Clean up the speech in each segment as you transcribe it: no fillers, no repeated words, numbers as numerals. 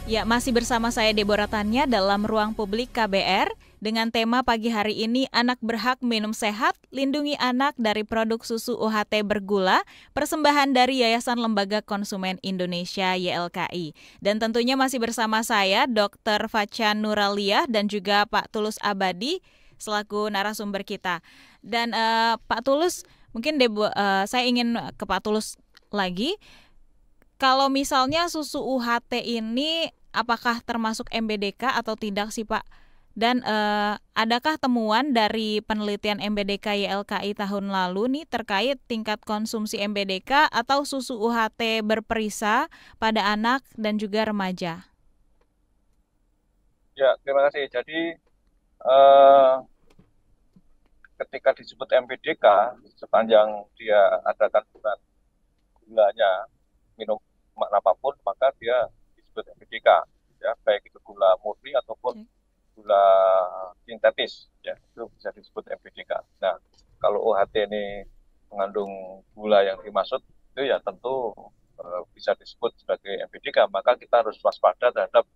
Ya, masih bersama saya Deborah Tanya dalam Ruang Publik KBR dengan tema pagi hari ini Anak Berhak Minum Sehat, Lindungi Anak dari Produk Susu UHT Bergula, persembahan dari Yayasan Lembaga Konsumen Indonesia YLKI. Dan tentunya masih bersama saya Dr. Facha Nuraliah dan juga Pak Tulus Abadi selaku narasumber kita. Dan Pak Tulus, mungkin saya ingin ke Pak Tulus lagi. Kalau misalnya susu UHT ini apakah termasuk MBDK atau tidak sih Pak? Dan adakah temuan dari penelitian MBDK YLKI tahun lalu nih terkait tingkat konsumsi MBDK atau susu UHT berperisa pada anak dan juga remaja? Ya, terima kasih. Jadi eh, ketika disebut MPDK, sepanjang dia ada kandungan gulanya minuman apapun, maka dia disebut MPDK. Ya, baik itu gula murni ataupun Cek. gula sintetis, ya itu bisa disebut MPDK. Nah, kalau UHT ini mengandung gula yang dimaksud, itu ya tentu bisa disebut sebagai MPDK. Maka kita harus waspada terhadap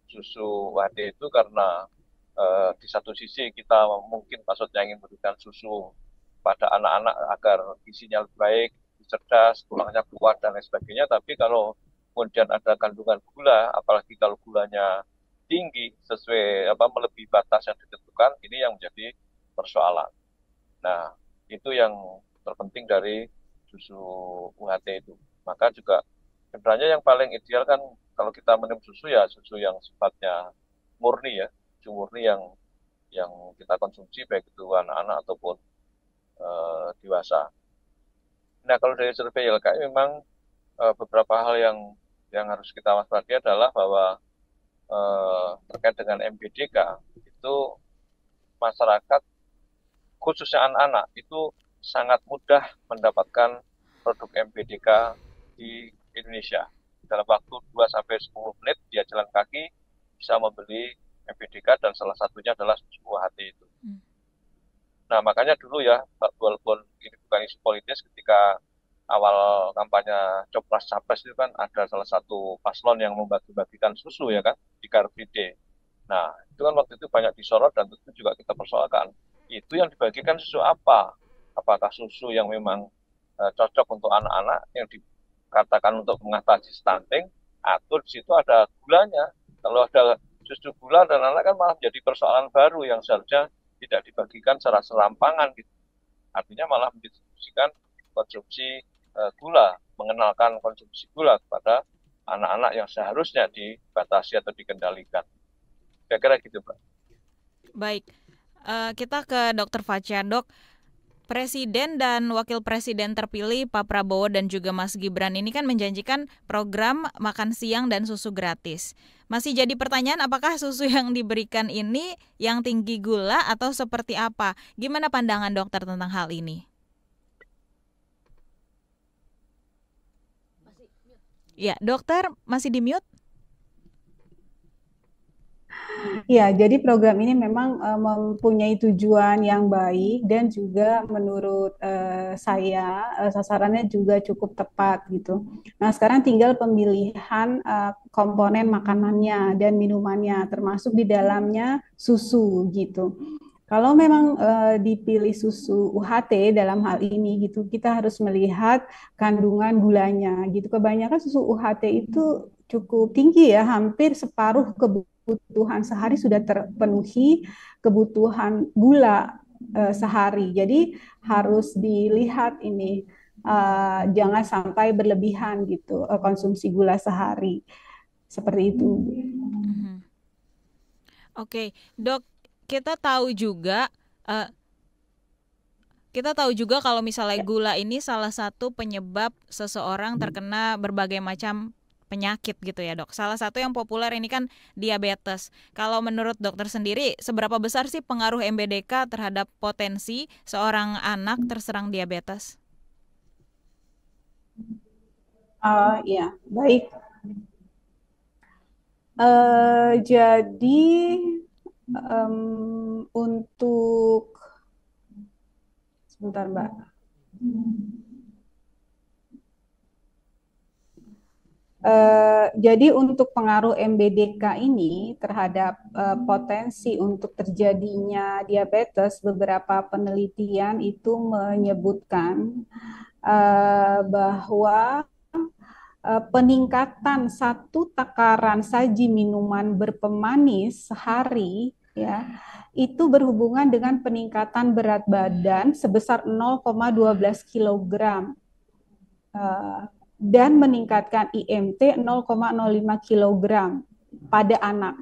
susu UHT itu karena di satu sisi kita mungkin maksudnya ingin memberikan susu pada anak-anak agar gizinya lebih baik, cerdas, tulangnya kuat dan lain sebagainya. Tapi kalau kemudian ada kandungan gula, apalagi kalau gulanya tinggi sesuai apa melebihi batas yang ditentukan, ini yang menjadi persoalan. Nah, itu yang terpenting dari susu UHT itu. Maka juga sebenarnya yang paling ideal kan kalau kita minum susu ya susu yang sifatnya murni ya, susu murni yang kita konsumsi baik itu anak-anak ataupun dewasa. Nah, kalau dari survei YLKI memang beberapa hal yang harus kita waspadai adalah bahwa terkait dengan MBDK itu masyarakat khususnya anak-anak itu sangat mudah mendapatkan produk MBDK di Indonesia. Dalam waktu 2 sampai 10 menit dia jalan kaki bisa membeli MBDK dan salah satunya adalah susu UHT itu. Hmm. Nah, makanya dulu ya, walaupun ini bukan isu politis, ketika awal kampanye Copras Capres itu kan ada salah satu paslon yang membagi-bagikan susu ya kan, di Car Free Day. Nah, itu kan waktu itu banyak disorot dan tentu juga kita persoalkan. Itu yang dibagikan susu apa? Apakah susu yang memang cocok untuk anak-anak yang dikatakan untuk mengatasi stunting, atau di situ ada gulanya? Kalau ada susu gula dan anak kan malah menjadi persoalan baru yang seharusnya tidak dibagikan secara serampangan gitu. Artinya malah mendistribusikan konsumsi gula, mengenalkan konsumsi gula kepada anak-anak yang seharusnya dibatasi atau dikendalikan. Kira-kira gitu, Pak. Baik, kita ke Dr. Facha. Dok, Presiden dan Wakil Presiden terpilih Pak Prabowo dan juga Mas Gibran ini kan menjanjikan program makan siang dan susu gratis. Masih jadi pertanyaan apakah susu yang diberikan ini yang tinggi gula atau seperti apa? Gimana pandangan dokter tentang hal ini? Ya, dokter masih di mute? Ya, jadi program ini memang mempunyai tujuan yang baik dan juga menurut saya sasarannya juga cukup tepat gitu. Nah, sekarang tinggal pemilihan komponen makanannya dan minumannya, termasuk di dalamnya susu gitu. Kalau memang dipilih susu UHT dalam hal ini gitu, kita harus melihat kandungan gulanya gitu. Kebanyakan susu UHT itu cukup tinggi ya, hampir separuh kebutuhan sehari sudah terpenuhi kebutuhan gula sehari. Jadi harus dilihat ini jangan sampai berlebihan gitu konsumsi gula sehari seperti itu. Mhm. Oke, dok, kita tahu juga eh, kita tahu juga kalau misalnya gula ini salah satu penyebab seseorang terkena berbagai macam penyakit gitu ya dok. Salah satu yang populer ini kan diabetes. Kalau menurut dokter sendiri, seberapa besar sih pengaruh MBDK terhadap potensi seorang anak terserang diabetes? Ya, baik. Jadi untuk sebentar Mbak. Jadi untuk pengaruh MBDK ini terhadap potensi untuk terjadinya diabetes, beberapa penelitian itu menyebutkan bahwa peningkatan 1 takaran saji minuman berpemanis sehari ya itu berhubungan dengan peningkatan berat badan sebesar 0,12 kilogram dan meningkatkan IMT 0,05 kilogram pada anak.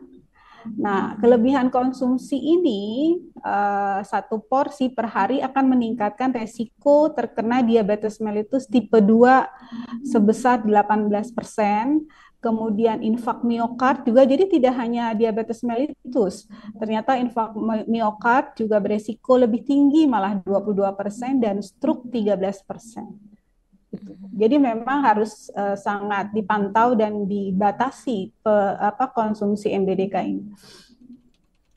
Nah, kelebihan konsumsi ini 1 porsi per hari akan meningkatkan resiko terkena diabetes mellitus tipe 2 sebesar 18%. Kemudian infak miokard juga, jadi tidak hanya diabetes mellitus, ternyata infak miokard juga beresiko lebih tinggi, malah 22%, dan stroke 13%. Jadi memang harus sangat dipantau dan dibatasi konsumsi MBDK ini.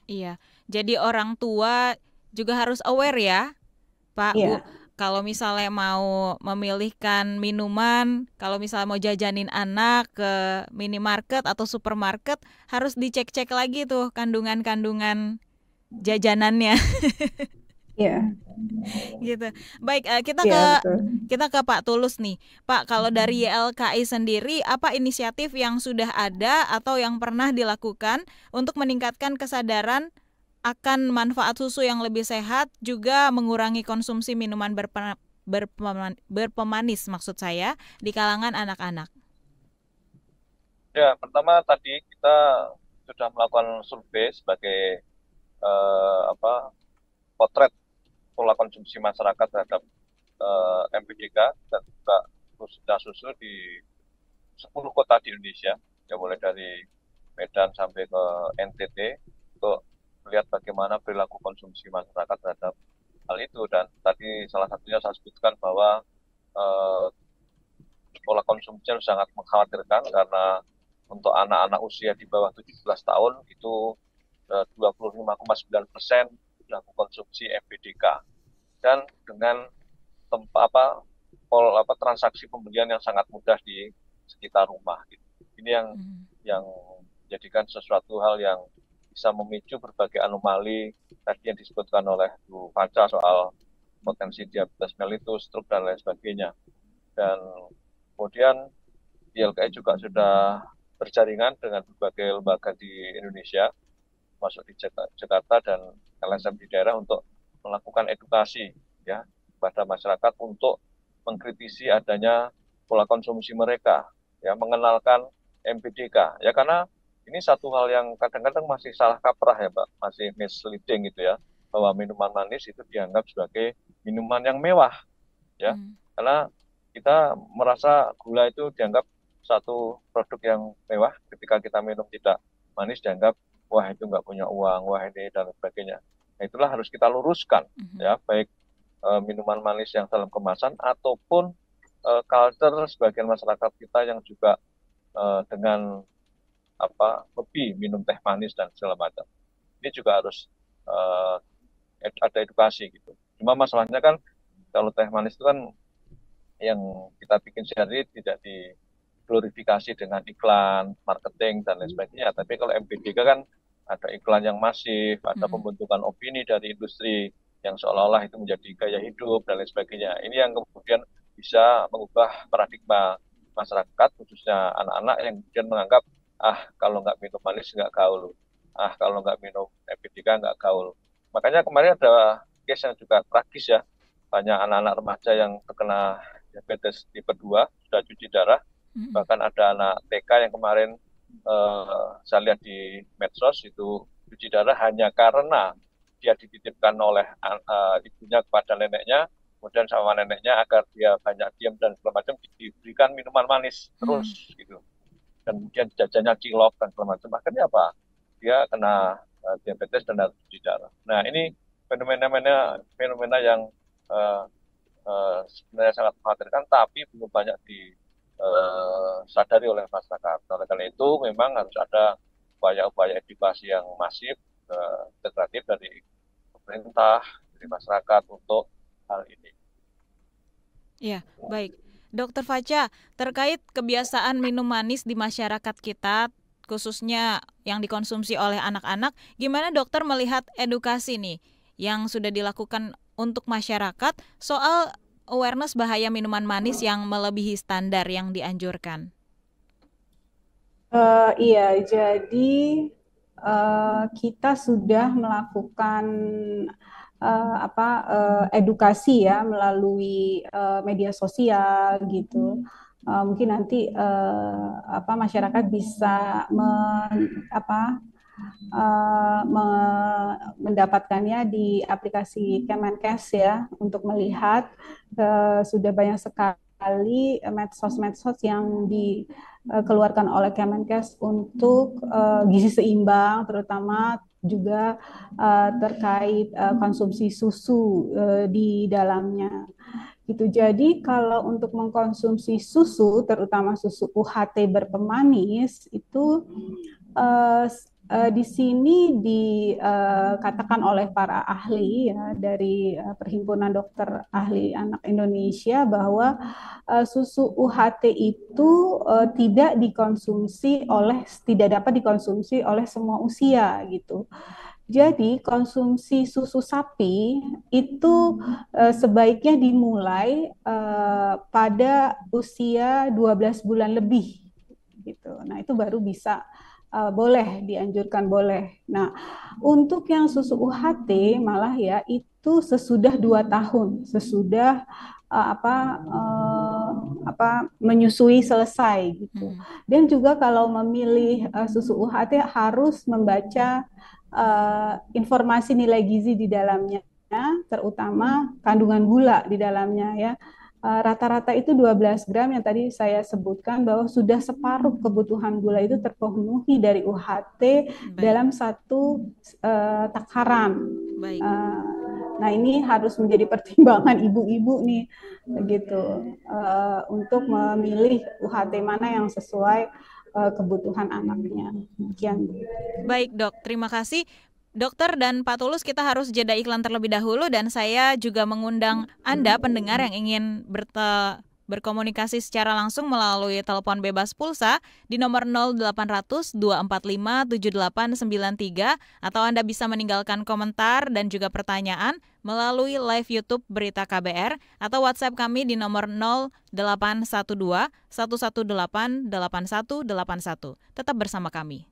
Iya, jadi orang tua juga harus aware ya, Pak, Bu. Iya. Kalau misalnya mau memilihkan minuman, kalau misalnya mau jajanin anak ke minimarket atau supermarket, harus dicek-cek lagi tuh kandungan-kandungan jajanannya. Iya. Gitu. Baik, kita Iya, ke Pak Tulus nih. Pak, kalau dari YLKI sendiri, apa inisiatif yang sudah ada atau yang pernah dilakukan untuk meningkatkan kesadaran akan manfaat susu yang lebih sehat, juga mengurangi konsumsi minuman berpemanis maksud saya di kalangan anak-anak? Ya, pertama tadi kita sudah melakukan survei sebagai potret pola konsumsi masyarakat terhadap MBDK dan juga susu di 10 kota di Indonesia, ya mulai dari Medan sampai ke NTT, untuk melihat bagaimana perilaku konsumsi masyarakat terhadap hal itu. Dan tadi salah satunya saya sebutkan bahwa pola konsumsinya sangat mengkhawatirkan, karena untuk anak-anak usia di bawah 17 tahun itu 25,9% pelaku konsumsi MBDK, dan dengan transaksi pembelian yang sangat mudah di sekitar rumah. Gitu. Ini yang menjadikan sesuatu hal yang bisa memicu berbagai anomali tadi yang disebutkan oleh Bu Faca soal potensi diabetes mellitus, stroke, dan lain sebagainya. Dan kemudian YLKI juga sudah berjaringan dengan berbagai lembaga di Indonesia, masuk di Jakarta dan LSM di daerah, untuk melakukan edukasi ya kepada masyarakat untuk mengkritisi adanya pola konsumsi mereka, ya mengenalkan MBDK, ya karena ini satu hal yang kadang-kadang masih salah kaprah ya Pak, masih misleading gitu ya, bahwa minuman manis itu dianggap sebagai minuman yang mewah ya, karena kita merasa gula itu dianggap satu produk yang mewah, ketika kita minum tidak manis dianggap wah itu nggak punya uang, wah ini dan sebagainya. Nah, itulah harus kita luruskan ya, baik minuman manis yang dalam kemasan ataupun culture sebagian masyarakat kita yang juga dengan hobi minum teh manis dan segala macam. Ini juga harus ada edukasi gitu. Cuma masalahnya kan kalau teh manis itu kan yang kita bikin sehari tidak diglorifikasi dengan iklan, marketing dan lain sebagainya. Tapi kalau MBDK kan ada iklan yang masif, ada pembentukan opini dari industri yang seolah-olah itu menjadi gaya hidup dan lain sebagainya. Ini yang kemudian bisa mengubah paradigma masyarakat, khususnya anak-anak yang kemudian menganggap kalau nggak minum manis nggak gaul, kalau nggak minum MBDK nggak gaul. Makanya kemarin ada case yang juga tragis ya, banyak anak-anak remaja yang terkena diabetes tipe 2 sudah cuci darah, bahkan ada anak TK yang kemarin saya lihat di medsos itu cuci darah hanya karena dia dititipkan oleh ibunya kepada neneknya, kemudian sama neneknya agar dia banyak diam dan segala macam, diberikan minuman manis terus gitu, dan kemudian jajannya cilok dan segala macam. Akhirnya apa? Dia kena diabetes dan harus cuci darah. Nah ini fenomena yang sebenarnya sangat mengkhawatirkan, tapi belum banyak disadari oleh masyarakat. Oleh karena itu memang harus ada upaya-upaya edukasi yang masif, integratif dari pemerintah, dari masyarakat untuk hal ini. Ya, baik. Dokter Faca, terkait kebiasaan minum manis di masyarakat kita, khususnya yang dikonsumsi oleh anak-anak, gimana dokter melihat edukasi nih yang sudah dilakukan untuk masyarakat soal awareness bahaya minuman manis yang melebihi standar yang dianjurkan? Iya, jadi kita sudah melakukan edukasi ya melalui media sosial gitu. Mungkin nanti masyarakat bisa mendapatkannya di aplikasi Kemenkes ya untuk melihat sudah banyak sekali medsos-medsos yang dikeluarkan oleh Kemenkes untuk gizi seimbang, terutama juga terkait konsumsi susu di dalamnya. Gitu. Jadi kalau untuk mengkonsumsi susu, terutama susu UHT berpemanis, itu di sini dikatakan oleh para ahli ya dari Perhimpunan Dokter Ahli Anak Indonesia bahwa susu UHT itu tidak dapat dikonsumsi oleh semua usia gitu. Jadi konsumsi susu sapi itu sebaiknya dimulai pada usia 12 bulan lebih gitu. Nah, itu baru bisa boleh dianjurkan boleh. Nah, untuk yang susu UHT malah ya itu sesudah 2 tahun, sesudah menyusui selesai gitu. Dan juga kalau memilih susu UHT harus membaca informasi nilai gizi di dalamnya, terutama kandungan gula di dalamnya ya. Rata-rata itu 12 gram yang tadi saya sebutkan bahwa sudah separuh kebutuhan gula itu terpenuhi dari UHT dalam satu takaran. Nah ini harus menjadi pertimbangan ibu-ibu nih, begitu, untuk memilih UHT mana yang sesuai kebutuhan anaknya. Demikian. Baik dok, terima kasih. Dokter dan Pak Tulus, kita harus jeda iklan terlebih dahulu dan saya juga mengundang Anda pendengar yang ingin berkomunikasi secara langsung melalui telepon bebas pulsa di nomor 0800 245 7893 atau Anda bisa meninggalkan komentar dan juga pertanyaan melalui live YouTube Berita KBR atau WhatsApp kami di nomor 0812 118 8181. Tetap bersama kami.